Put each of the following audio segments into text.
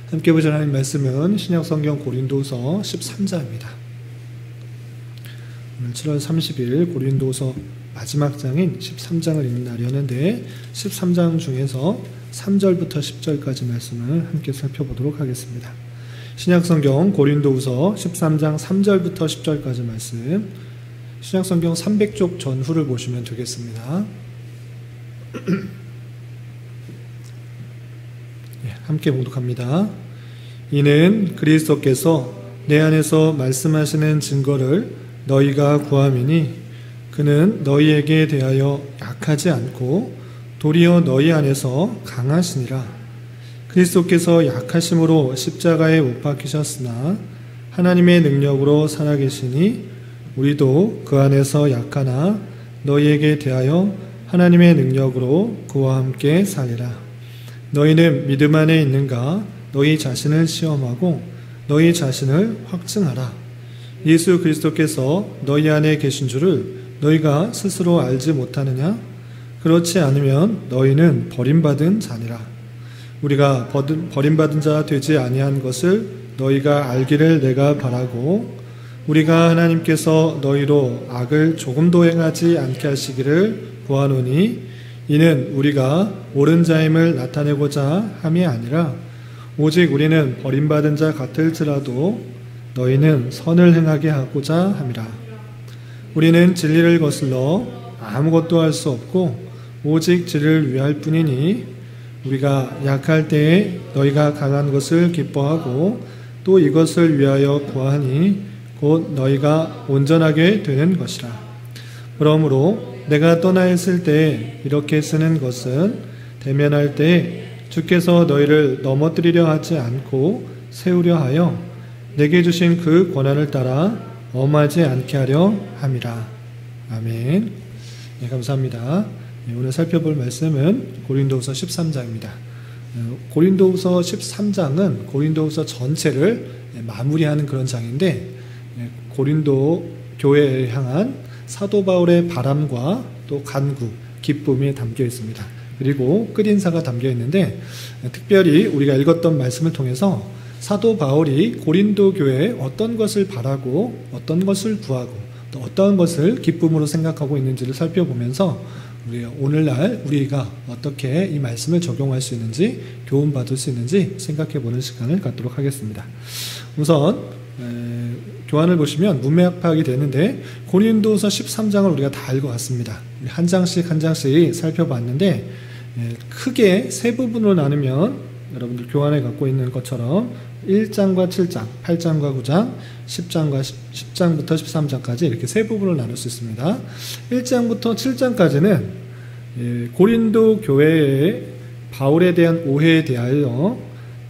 함께 보실 하나님 말씀은 신약성경 고린도서 13장입니다. 오늘 7월 30일 고린도서 마지막 장인 13장을 읽는 날이었는데 13장 중에서 3절부터 10절까지 말씀을 함께 살펴보도록 하겠습니다. 신약성경 고린도후서 13장 3절부터 10절까지 말씀, 신약성경 300쪽 전후를 보시면 되겠습니다. 함께 봉독합니다. 이는 그리스도께서 내 안에서 말씀하시는 증거를 너희가 구함이니 그는 너희에게 대하여 약하지 않고 도리어 너희 안에서 강하시니라. 그리스도께서 약하심으로 십자가에 못 박히셨으나 하나님의 능력으로 살아계시니 우리도 그 안에서 약하나 너희에게 대하여 하나님의 능력으로 그와 함께 살리라. 너희는 믿음 안에 있는가? 너희 자신을 시험하고 너희 자신을 확증하라. 예수 그리스도께서 너희 안에 계신 줄을 너희가 스스로 알지 못하느냐? 그렇지 않으면 너희는 버림받은 자니라. 우리가 버림받은 자 되지 아니한 것을 너희가 알기를 내가 바라고, 우리가 하나님께서 너희로 악을 조금도 행하지 않게 하시기를 구하노니, 이는 우리가 옳은 자임을 나타내고자 함이 아니라 오직 우리는 버림받은 자 같을지라도 너희는 선을 행하게 하고자 함이라. 우리는 진리를 거슬러 아무것도 할 수 없고 오직 진리를 위할 뿐이니, 우리가 약할 때에 너희가 강한 것을 기뻐하고 또 이것을 위하여 구하니 곧 너희가 온전하게 되는 것이라. 그러므로 내가 떠나 있을 때 이렇게 쓰는 것은 대면할 때 주께서 너희를 넘어뜨리려 하지 않고 세우려 하여 내게 주신 그 권한을 따라 엄하지 않게 하려 함이라. 아멘. 네, 감사합니다. 네, 오늘 살펴볼 말씀은 고린도후서 13장입니다. 고린도후서 13장은 고린도후서 전체를 마무리하는 그런 장인데, 고린도 교회를 향한 사도 바울의 바람과 또 간구, 기쁨이 담겨 있습니다. 그리고 끝인사가 담겨 있는데, 특별히 우리가 읽었던 말씀을 통해서 사도 바울이 고린도 교회에 어떤 것을 바라고 어떤 것을 구하고 또 어떤 것을 기쁨으로 생각하고 있는지를 살펴보면서 오늘날 우리가 어떻게 이 말씀을 적용할 수 있는지, 교훈받을 수 있는지 생각해보는 시간을 갖도록 하겠습니다. 우선 교환을 보시면 문맥 파악이 되는데, 고린도서 13장을 우리가 다 읽어왔습니다. 한 장씩 한 장씩 살펴봤는데, 크게 세 부분으로 나누면 여러분들 교환을 갖고 있는 것처럼 1장과 7장, 8장과 9장, 10장부터 13장까지 이렇게 세 부분으로 나눌 수 있습니다. 1장부터 7장까지는 고린도 교회의 바울에 대한 오해에 대하여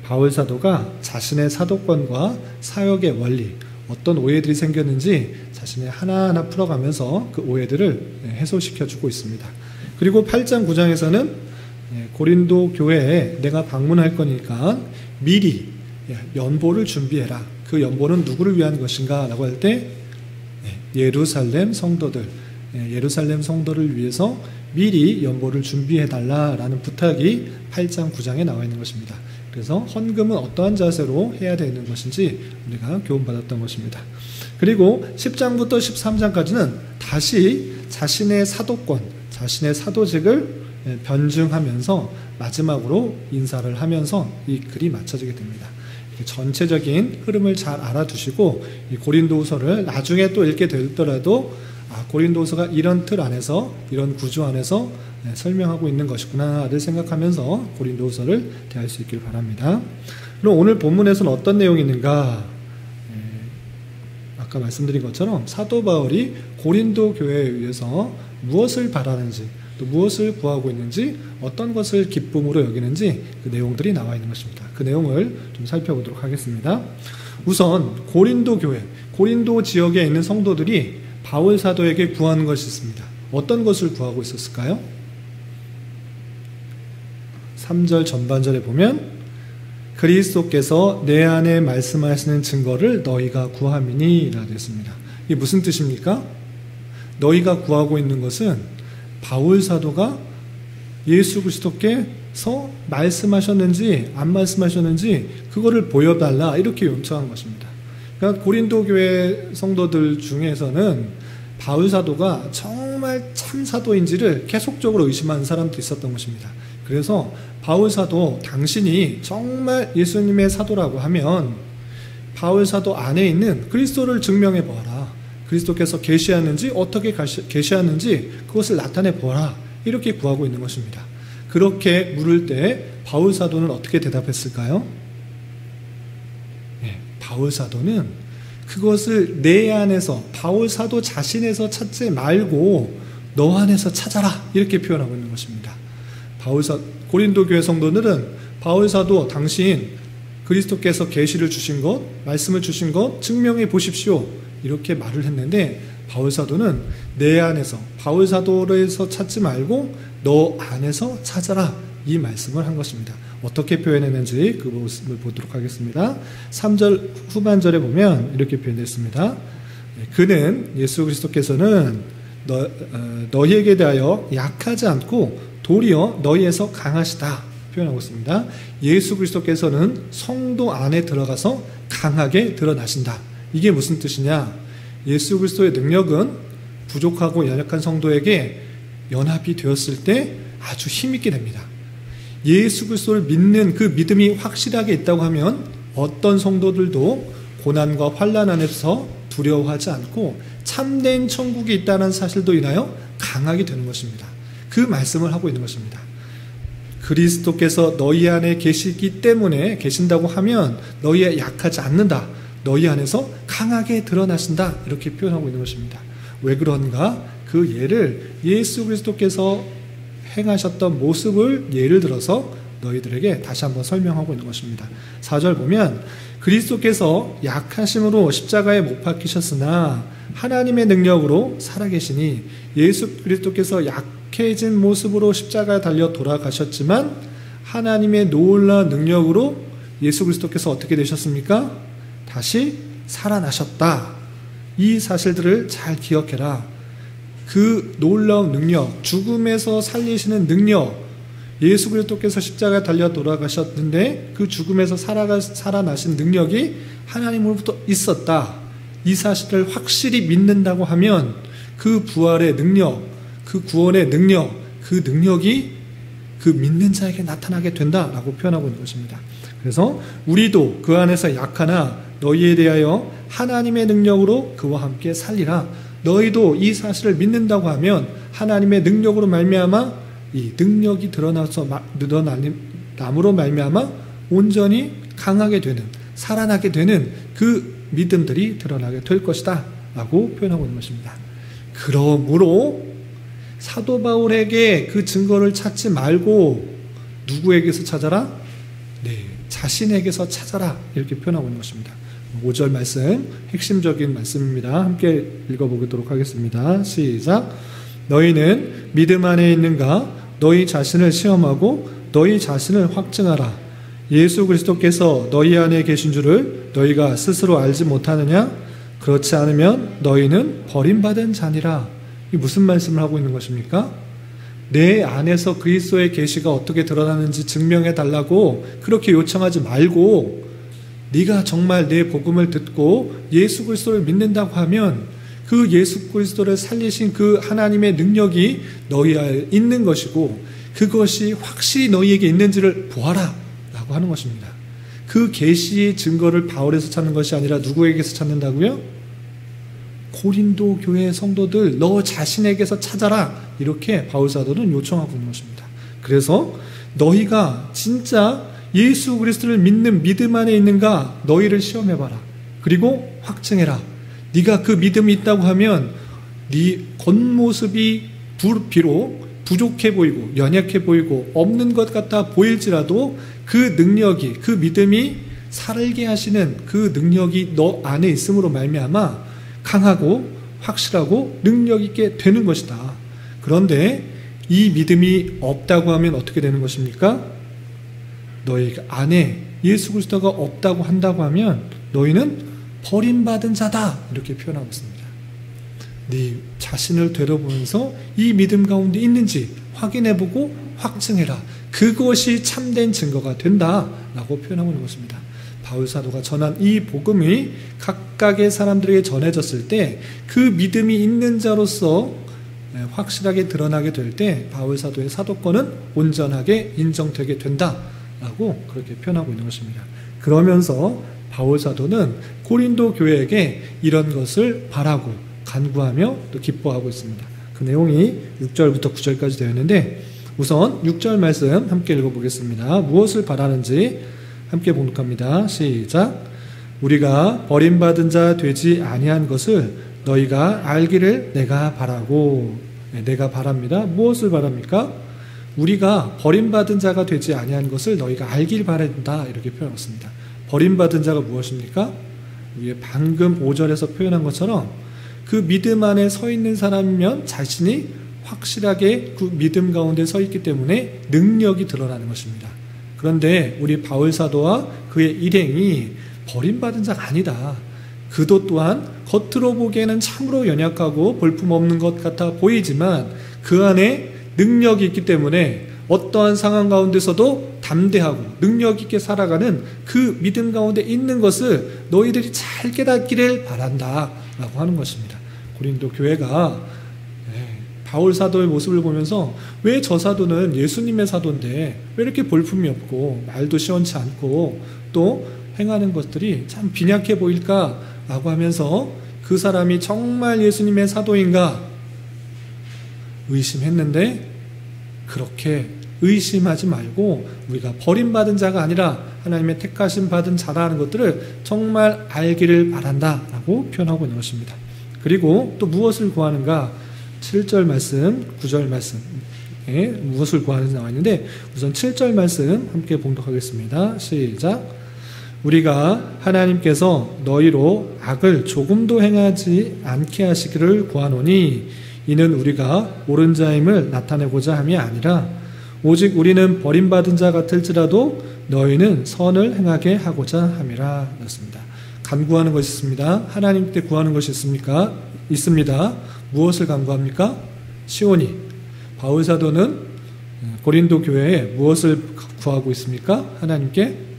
바울 사도가 자신의 사도권과 사역의 원리, 어떤 오해들이 생겼는지 자신이 하나하나 풀어가면서 그 오해들을 해소시켜주고 있습니다. 그리고 8장 9장에서는 고린도 교회에 내가 방문할 거니까 미리 연보를 준비해라. 그 연보는 누구를 위한 것인가 라고 할 때 예루살렘 성도들, 예루살렘 성도를 위해서 미리 연보를 준비해달라라는 부탁이 8장 9장에 나와 있는 것입니다. 그래서 헌금은 어떠한 자세로 해야 되는 것인지 우리가 교훈받았던 것입니다. 그리고 10장부터 13장까지는 다시 자신의 사도권, 자신의 사도직을 변증하면서 마지막으로 인사를 하면서 이 글이 맞춰지게 됩니다. 전체적인 흐름을 잘 알아두시고 이 고린도후서를 나중에 또 읽게 되더라도 고린도후서가 이런 틀 안에서, 이런 구조 안에서 설명하고 있는 것이구나를 생각하면서 고린도후서를 대할 수 있길 바랍니다. 그럼 오늘 본문에서는 어떤 내용이 있는가? 아까 말씀드린 것처럼 사도 바울이 고린도 교회에 의해서 무엇을 바라는지, 또 무엇을 구하고 있는지, 어떤 것을 기쁨으로 여기는지 그 내용들이 나와 있는 것입니다. 그 내용을 좀 살펴보도록 하겠습니다. 우선 고린도 교회, 고린도 지역에 있는 성도들이 바울 사도에게 구하는 것이 있습니다. 어떤 것을 구하고 있었을까요? 3절 전반절에 보면 그리스도께서 내 안에 말씀하시는 증거를 너희가 구함이니 라고 했습니다. 이게 무슨 뜻입니까? 너희가 구하고 있는 것은 바울 사도가 예수 그리스도께 하나님께서 말씀하셨는지 안 말씀하셨는지 그거를 보여달라 이렇게 요청한 것입니다. 그러니까 고린도 교회 성도들 중에서는 바울 사도가 정말 참 사도인지를 계속적으로 의심하는 사람도 있었던 것입니다. 그래서 바울 사도 당신이 정말 예수님의 사도라고 하면 바울 사도 안에 있는 그리스도를 증명해 보아라. 그리스도께서 계시하는지 어떻게 계시하는지 그것을 나타내 보아라. 이렇게 구하고 있는 것입니다. 그렇게 물을 때 바울 사도는 어떻게 대답했을까요? 바울 사도는 그것을 내 안에서 바울 사도 자신에서 찾지 말고 너 안에서 찾아라 이렇게 표현하고 있는 것입니다. 고린도 교회 성도들은 바울 사도 당신 그리스도께서 계시를 주신 것, 말씀을 주신 것 증명해 보십시오 이렇게 말을 했는데 바울 사도는 내 안에서 바울 사도에서 찾지 말고 너 안에서 찾아라 이 말씀을 한 것입니다. 어떻게 표현했는지 그 모습을 보도록 하겠습니다. 3절 후반절에 보면 이렇게 표현됐습니다. 그는 예수 그리스도께서는 너희에게 대하여 약하지 않고 도리어 너희에서 강하시다 표현하고 있습니다. 예수 그리스도께서는 성도 안에 들어가서 강하게 드러나신다. 이게 무슨 뜻이냐? 예수 그리스도의 능력은 부족하고 연약한 성도에게 연합이 되었을 때 아주 힘있게 됩니다. 예수 그리스도를 믿는 그 믿음이 확실하게 있다고 하면 어떤 성도들도 고난과 환난 안에서 두려워하지 않고 참된 천국이 있다는 사실도 인하여 강하게 되는 것입니다. 그 말씀을 하고 있는 것입니다. 그리스도께서 너희 안에 계시기 때문에 계신다고 하면 너희에 약하지 않는다. 너희 안에서 강하게 드러나신다. 이렇게 표현하고 있는 것입니다. 왜 그런가? 그 예를 예수 그리스도께서 행하셨던 모습을 예를 들어서 너희들에게 다시 한번 설명하고 있는 것입니다. 4절 보면 그리스도께서 약하심으로 십자가에 못 박히셨으나 하나님의 능력으로 살아계시니 예수 그리스도께서 약해진 모습으로 십자가에 달려 돌아가셨지만 하나님의 놀라운 능력으로 예수 그리스도께서 어떻게 되셨습니까? 다시 살아나셨다. 이 사실들을 잘 기억해라. 그 놀라운 능력, 죽음에서 살리시는 능력, 예수 그리스도께서 십자가에 달려 돌아가셨는데 그 죽음에서 살아나신 능력이 하나님으로부터 있었다. 이 사실을 확실히 믿는다고 하면 그 부활의 능력, 그 구원의 능력, 그 능력이 그 믿는 자에게 나타나게 된다라고 표현하고 있는 것입니다. 그래서 우리도 그 안에서 약하나 너희에 대하여 하나님의 능력으로 그와 함께 살리라. 너희도 이 사실을 믿는다고 하면 하나님의 능력으로 말미암아 이 능력이 드러남으로 말미암아 온전히 강하게 되는, 살아나게 되는 그 믿음들이 드러나게 될 것이다 라고 표현하고 있는 것입니다. 그러므로 사도 바울에게 그 증거를 찾지 말고 누구에게서 찾아라? 자신에게서 찾아라 이렇게 표현하고 있는 것입니다. 5절 말씀 핵심적인 말씀입니다. 함께 읽어보도록 하겠습니다. 시작. 너희는 믿음 안에 있는가? 너희 자신을 시험하고 너희 자신을 확증하라. 예수 그리스도께서 너희 안에 계신 줄을 너희가 스스로 알지 못하느냐? 그렇지 않으면 너희는 버림받은 자니라. 이 무슨 말씀을 하고 있는 것입니까? 내 안에서 그리스도의 계시가 어떻게 드러나는지 증명해 달라고 그렇게 요청하지 말고 네가 정말 내 복음을 듣고 예수 그리스도를 믿는다고 하면 그 예수 그리스도를 살리신 그 하나님의 능력이 너희 안에 있는 것이고 그것이 확실히 너희에게 있는지를 보아라 라고 하는 것입니다. 그 계시의 증거를 바울에서 찾는 것이 아니라 누구에게서 찾는다고요? 고린도 교회 성도들 너 자신에게서 찾아라 이렇게 바울 사도는 요청하고 있는 것입니다. 그래서 너희가 진짜 예수 그리스도를 믿는 믿음 안에 있는가 너희를 시험해봐라. 그리고 확증해라. 네가 그 믿음이 있다고 하면 네 겉모습이 비록 부족해 보이고 연약해 보이고 없는 것 같아 보일지라도 그 능력이, 그 믿음이 살게 하시는 그 능력이 너 안에 있음으로 말미암아 강하고 확실하고 능력 있게 되는 것이다. 그런데 이 믿음이 없다고 하면 어떻게 되는 것입니까? 너희 안에 예수 그리스도가 없다고 한다고 하면 너희는 버림받은 자다 이렇게 표현하고 있습니다. 네 자신을 되돌아보면서 이 믿음 가운데 있는지 확인해보고 확증해라. 그것이 참된 증거가 된다라고 표현하고 있는 것입니다. 바울 사도가 전한 이 복음이 각각의 사람들에게 전해졌을 때 그 믿음이 있는 자로서 확실하게 드러나게 될 때 바울 사도의 사도권은 온전하게 인정되게 된다라고 그렇게 표현하고 있는 것입니다. 그러면서 바울 사도는 고린도 교회에게 이런 것을 바라고 간구하며 또 기뻐하고 있습니다. 그 내용이 6절부터 9절까지 되어 있는데 우선 6절 말씀 함께 읽어보겠습니다. 무엇을 바라는지 함께 봉독합니다. 시작. 우리가 버림받은 자 되지 아니한 것을 너희가 알기를 내가 바라고. 내가 바랍니다. 무엇을 바랍니까? 우리가 버림받은 자가 되지 아니한 것을 너희가 알길 바란다 이렇게 표현했습니다. 버림받은 자가 무엇입니까? 우리 방금 5절에서 표현한 것처럼 그 믿음 안에 서 있는 사람이면 자신이 확실하게 그 믿음 가운데 서 있기 때문에 능력이 드러나는 것입니다. 그런데 우리 바울 사도와 그의 일행이 버림받은 자가 아니다. 그도 또한 겉으로 보기에는 참으로 연약하고 볼품없는 것 같아 보이지만 그 안에 능력이 있기 때문에 어떠한 상황 가운데서도 담대하고 능력 있게 살아가는 그 믿음 가운데 있는 것을 너희들이 잘 깨닫기를 바란다 라고 하는 것입니다. 고린도 교회가 바울 사도의 모습을 보면서 왜 저 사도는 예수님의 사도인데 왜 이렇게 볼품이 없고 말도 시원치 않고 또 행하는 것들이 참 빈약해 보일까 라고 하면서 그 사람이 정말 예수님의 사도인가 의심했는데 그렇게 의심하지 말고 우리가 버림받은 자가 아니라 하나님의 택하심 받은 자라는 것들을 정말 알기를 바란다 라고 표현하고 있는 것입니다. 그리고 또 무엇을 구하는가? 7절 말씀, 9절 말씀에 무엇을 구하는지 나와 있는데 우선 7절 말씀 함께 봉독하겠습니다. 시작. 우리가 하나님께서 너희로 악을 조금도 행하지 않게 하시기를 구하노니 이는 우리가 옳은 자임을 나타내고자 함이 아니라 오직 우리는 버림받은 자 같을지라도 너희는 선을 행하게 하고자 함이라. 그렇습니다. 간구하는 것이 있습니다. 하나님께 구하는 것이 있습니까? 있습니다. 무엇을 간구합니까? 시온이. 바울 사도는 고린도 교회에 무엇을 구하고 있습니까? 하나님께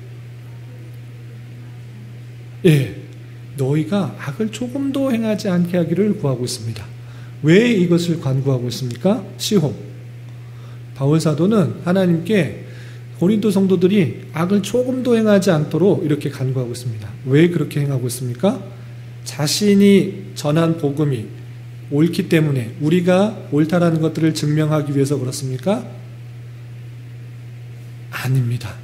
너희가 악을 조금도 행하지 않게 하기를 구하고 있습니다. 왜 이것을 간구하고 있습니까? 시험. 바울 사도는 하나님께 고린도 성도들이 악을 조금도 행하지 않도록 이렇게 간구하고 있습니다. 왜 그렇게 행하고 있습니까? 자신이 전한 복음이 옳기 때문에 우리가 옳다라는 것들을 증명하기 위해서 그렇습니까? 아닙니다.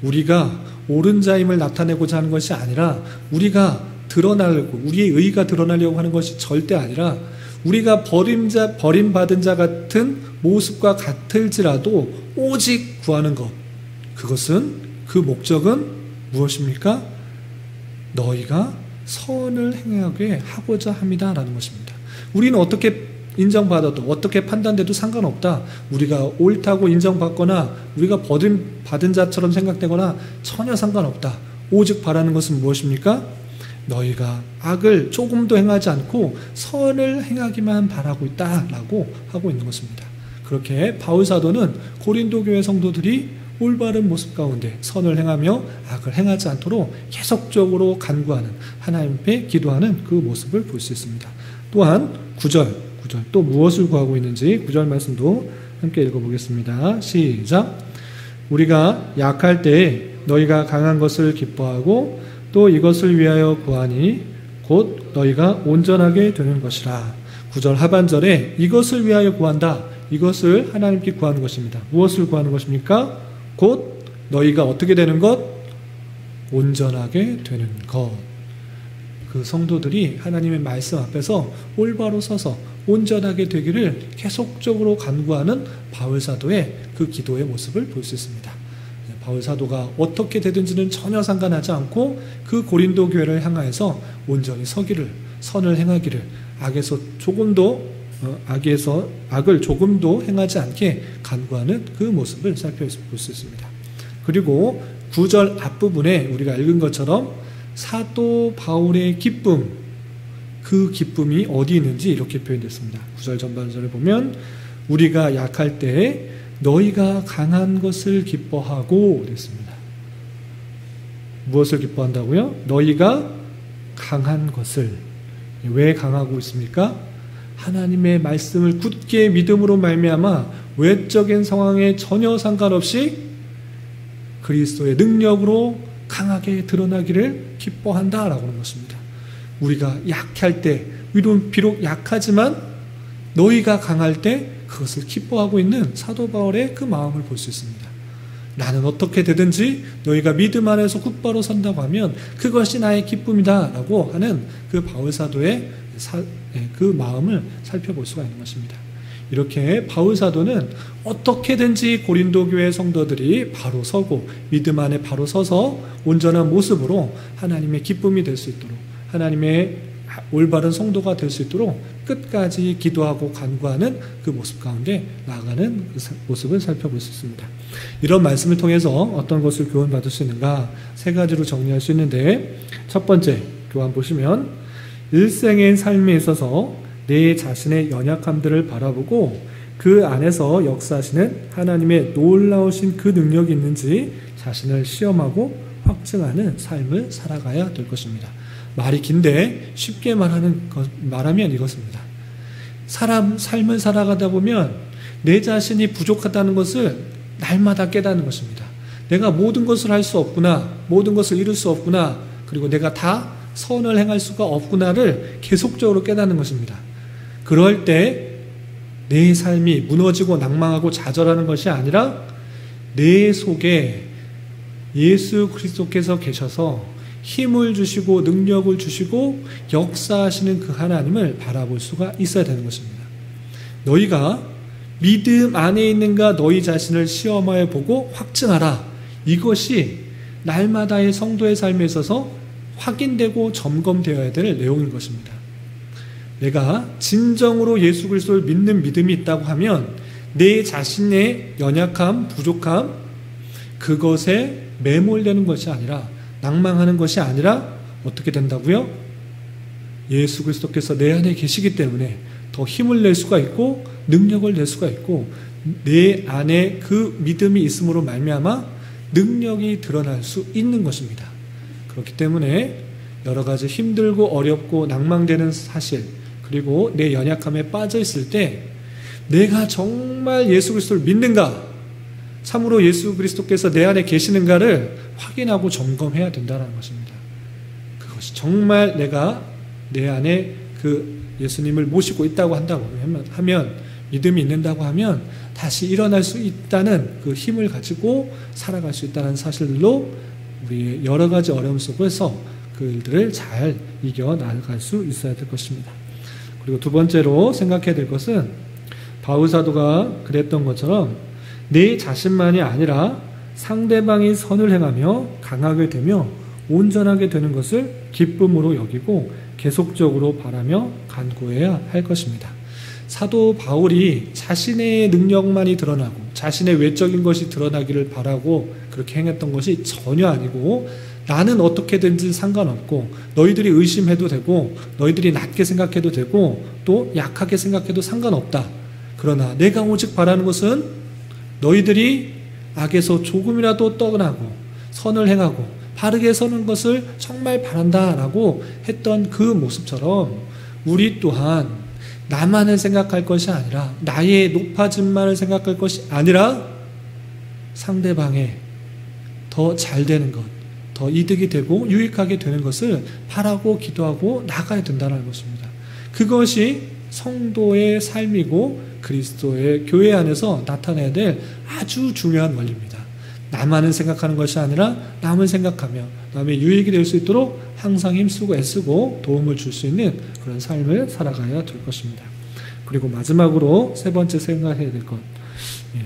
우리가 옳은 자임을 나타내고자 하는 것이 아니라 우리가 드러나려고 우리의 의의가 드러나려고 하는 것이 절대 아니라 우리가 버림받은 자 같은 모습과 같을지라도 오직 구하는 것 그것은 그 목적은 무엇입니까? 너희가 선을 행하게 하고자 합니다 라는 것입니다. 우리는 어떻게 인정받아도 어떻게 판단돼도 상관없다. 우리가 옳다고 인정받거나 우리가 버림받은 자처럼 생각되거나 전혀 상관없다. 오직 바라는 것은 무엇입니까? 너희가 악을 조금도 행하지 않고 선을 행하기만 바라고 있다라고 하고 있는 것입니다. 그렇게 바울 사도는 고린도 교회 성도들이 올바른 모습 가운데 선을 행하며 악을 행하지 않도록 계속적으로 간구하는 하나님 앞에 기도하는 그 모습을 볼 수 있습니다. 또한 9절 또 무엇을 구하고 있는지 9절 말씀도 함께 읽어보겠습니다. 시작. 우리가 약할 때 너희가 강한 것을 기뻐하고 또 이것을 위하여 구하니 곧 너희가 온전하게 되는 것이라. 9절 하반절에 이것을 위하여 구한다. 이것을 하나님께 구하는 것입니다. 무엇을 구하는 것입니까? 곧 너희가 어떻게 되는 것? 온전하게 되는 것. 그 성도들이 하나님의 말씀 앞에서 올바로 서서 온전하게 되기를 계속적으로 간구하는 바울 사도의 그 기도의 모습을 볼 수 있습니다. 바울 사도가 어떻게 되든지는 전혀 상관하지 않고 그 고린도 교회를 향하여서 온전히 서기를 선을 행하기를 악을 조금도 행하지 않게 간구하는 그 모습을 살펴볼 수 있습니다. 그리고 9절 앞부분에 우리가 읽은 것처럼 사도 바울의 기쁨, 그 기쁨이 어디 있는지 이렇게 표현됐습니다. 9절 전반절을 보면 우리가 약할 때에 너희가 강한 것을 기뻐하고 그랬습니다. 무엇을 기뻐한다고요? 너희가 강한 것을. 왜 강하고 있습니까? 하나님의 말씀을 굳게 믿음으로 말미암아 외적인 상황에 전혀 상관없이 그리스도의 능력으로 강하게 드러나기를 기뻐한다라고 하는 것입니다. 우리가 약할 때, 우리는 비록 약하지만 너희가 강할 때 그것을 기뻐하고 있는 사도 바울의 그 마음을 볼 수 있습니다. 나는 어떻게 되든지 너희가 믿음 안에서 굳바로 선다고 하면 그것이 나의 기쁨이다 라고 하는 그 바울 사도의 그 마음을 살펴볼 수가 있는 것입니다. 이렇게 바울 사도는 어떻게든지 고린도 교회 성도들이 바로 서고 믿음 안에 바로 서서 온전한 모습으로 하나님의 기쁨이 될 수 있도록, 하나님의 올바른 성도가 될 수 있도록 끝까지 기도하고 간구하는 그 모습 가운데 나아가는 그 모습을 살펴볼 수 있습니다. 이런 말씀을 통해서 어떤 것을 교훈받을 수 있는가? 세 가지로 정리할 수 있는데, 첫 번째 교훈 보시면 일생의 삶에 있어서 내 자신의 연약함들을 바라보고 그 안에서 역사하시는 하나님의 놀라우신 그 능력이 있는지 자신을 시험하고 확증하는 삶을 살아가야 될 것입니다. 말이 긴데 쉽게 말하면 이것입니다. 삶을 살아가다 보면 내 자신이 부족하다는 것을 날마다 깨닫는 것입니다. 내가 모든 것을 할 수 없구나, 모든 것을 이룰 수 없구나, 그리고 내가 다 선을 행할 수가 없구나를 계속적으로 깨닫는 것입니다. 그럴 때 내 삶이 무너지고 낭망하고 좌절하는 것이 아니라 내 속에 예수 그리스도께서 계셔서 힘을 주시고 능력을 주시고 역사하시는 그 하나님을 바라볼 수가 있어야 되는 것입니다. 너희가 믿음 안에 있는가 너희 자신을 시험하여 보고 확증하라. 이것이 날마다의 성도의 삶에 있어서 확인되고 점검되어야 될 내용인 것입니다. 내가 진정으로 예수 그리스도를 믿는 믿음이 있다고 하면 내 자신의 연약함, 부족함, 그것에 매몰되는 것이 아니라, 낭망하는 것이 아니라 어떻게 된다고요? 예수 그리스도께서 내 안에 계시기 때문에 더 힘을 낼 수가 있고 능력을 낼 수가 있고 내 안에 그 믿음이 있음으로 말미암아 능력이 드러날 수 있는 것입니다. 그렇기 때문에 여러 가지 힘들고 어렵고 낭망되는 사실, 그리고 내 연약함에 빠져 있을 때 내가 정말 예수 그리스도를 믿는가, 참으로 예수 그리스도께서 내 안에 계시는가를 확인하고 점검해야 된다는 것입니다. 그것이 정말 내가 내 안에 그 예수님을 모시고 있다고 하면, 믿음이 있는다고 하면 다시 일어날 수 있다는 그 힘을 가지고 살아갈 수 있다는 사실로 우리의 여러 가지 어려움 속에서 그 일들을 잘 이겨나갈 수 있어야 될 것입니다. 그리고 두 번째로 생각해야 될 것은 바울 사도가 그랬던 것처럼 내 자신만이 아니라 상대방이 선을 행하며 강하게 되며 온전하게 되는 것을 기쁨으로 여기고 계속적으로 바라며 간구해야 할 것입니다. 사도 바울이 자신의 능력만이 드러나고 자신의 외적인 것이 드러나기를 바라고 그렇게 행했던 것이 전혀 아니고, 나는 어떻게든지 상관없고 너희들이 의심해도 되고 너희들이 낮게 생각해도 되고 또 약하게 생각해도 상관없다. 그러나 내가 오직 바라는 것은 너희들이 악에서 조금이라도 떠나고 선을 행하고 바르게 서는 것을 정말 바란다라고 했던 그 모습처럼 우리 또한 나만을 생각할 것이 아니라, 나의 높아짐만을 생각할 것이 아니라 상대방의 더 잘 되는 것, 더 이득이 되고 유익하게 되는 것을 바라고 기도하고 나가야 된다는 것입니다. 그것이 성도의 삶이고 그리스도의 교회 안에서 나타내야 될 아주 중요한 원리입니다. 나만을 생각하는 것이 아니라 남을 생각하며 남의 유익이 될 수 있도록 항상 힘쓰고 애쓰고 도움을 줄 수 있는 그런 삶을 살아가야 될 것입니다. 그리고 마지막으로 세 번째 생각해야 될 것,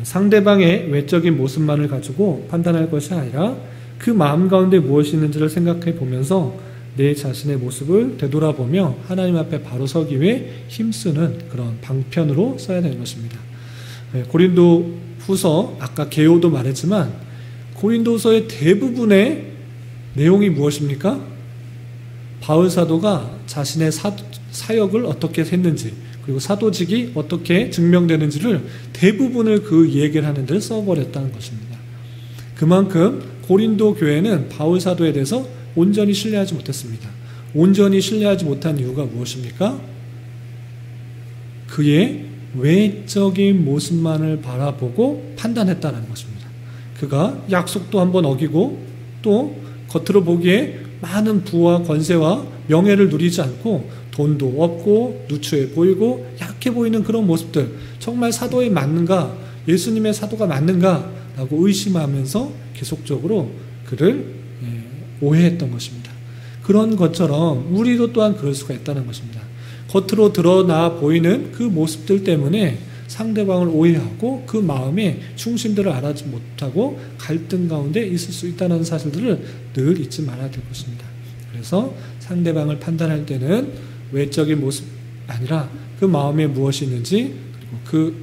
상대방의 외적인 모습만을 가지고 판단할 것이 아니라 그 마음 가운데 무엇이 있는지를 생각해 보면서 내 자신의 모습을 되돌아보며 하나님 앞에 바로 서기 위해 힘쓰는 그런 방편으로 써야 되는 것입니다. 고린도 후서, 아까 게오도 말했지만 고린도서의 대부분의 내용이 무엇입니까? 바울 사도가 자신의 사역을 어떻게 했는지, 그리고 사도직이 어떻게 증명되는지를 대부분을 그 얘기를 하는 데 써버렸다는 것입니다. 그만큼 고린도 교회는 바울 사도에 대해서 온전히 신뢰하지 못했습니다. 온전히 신뢰하지 못한 이유가 무엇입니까? 그의 외적인 모습만을 바라보고 판단했다는 것입니다. 그가 약속도 한번 어기고 또 겉으로 보기에 많은 부와 권세와 명예를 누리지 않고 돈도 없고 누추해 보이고 약해 보이는 그런 모습들, 정말 사도에 맞는가, 예수님의 사도가 맞는가 라고 의심하면서 계속적으로 그를 오해했던 것입니다. 그런 것처럼 우리도 또한 그럴 수가 있다는 것입니다. 겉으로 드러나 보이는 그 모습들 때문에 상대방을 오해하고 그 마음의 중심들을 알아지 못하고 갈등 가운데 있을 수 있다는 사실들을 늘 잊지 말아야 될 것입니다. 그래서 상대방을 판단할 때는 외적인 모습 아니라 그 마음에 무엇이 있는지, 그리고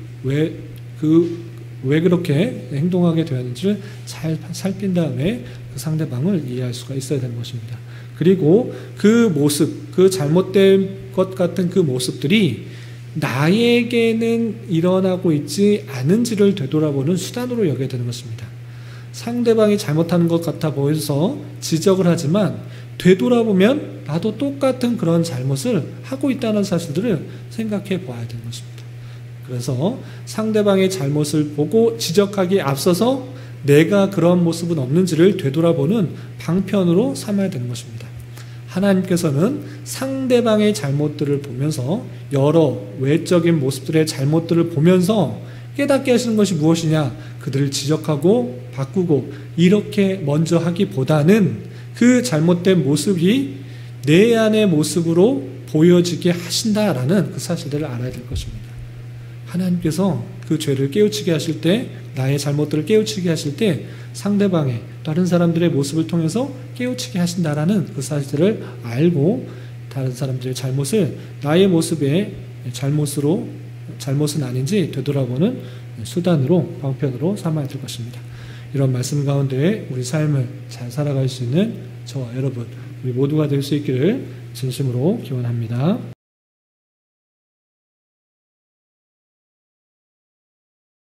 왜 그렇게 행동하게 되었는지를 잘 살핀 다음에 그 상대방을 이해할 수가 있어야 되는 것입니다. 그리고 그 모습, 그 잘못된 것 같은 그 모습들이 나에게는 일어나고 있지 않은지를 되돌아보는 수단으로 여겨야 되는 것입니다. 상대방이 잘못하는 것 같아 보여서 지적을 하지만 되돌아보면 나도 똑같은 그런 잘못을 하고 있다는 사실들을 생각해 봐야 되는 것입니다. 그래서 상대방의 잘못을 보고 지적하기에 앞서서 내가 그런 모습은 없는지를 되돌아보는 방편으로 삼아야 되는 것입니다. 하나님께서는 상대방의 잘못들을 보면서 여러 외적인 모습들의 잘못들을 보면서 깨닫게 하시는 것이 무엇이냐, 그들을 지적하고 바꾸고 이렇게 먼저 하기보다는 그 잘못된 모습이 내 안의 모습으로 보여지게 하신다라는 그 사실들을 알아야 될 것입니다. 하나님께서 그 죄를 깨우치게 하실 때, 나의 잘못들을 깨우치게 하실 때 상대방의 다른 사람들의 모습을 통해서 깨우치게 하신다라는 그 사실들을 알고 다른 사람들의 잘못을 나의 모습의 잘못은 아닌지 되돌아보는 수단으로, 방편으로 삼아야 될 것입니다. 이런 말씀 가운데 우리 삶을 잘 살아갈 수 있는 저와 여러분, 우리 모두가 될 수 있기를 진심으로 기원합니다.